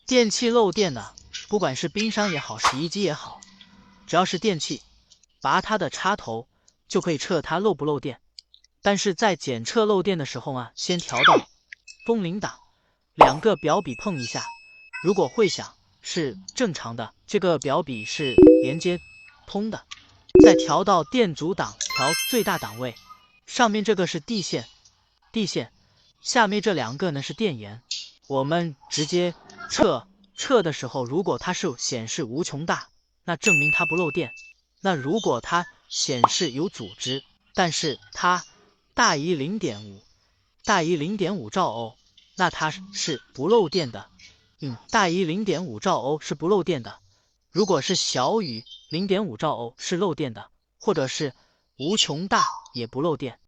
电器漏电呢，不管是冰箱也好，洗衣机也好，只要是电器，拔它的插头就可以测它漏不漏电。但是在检测漏电的时候啊，先调到风铃档，两个表笔碰一下，如果会响是正常的，这个表笔是连接通的。再调到电阻档，调最大档位，上面这个是地线，下面这两个呢是电源。我们直接测的时候，如果它是显示无穷大，那证明它不漏电；那如果它显示有阻值，但是它大于0.5兆欧，那它是不漏电的。大于0.5兆欧是不漏电的。如果是小于0.5兆欧是漏电的，或者是无穷大也不漏电。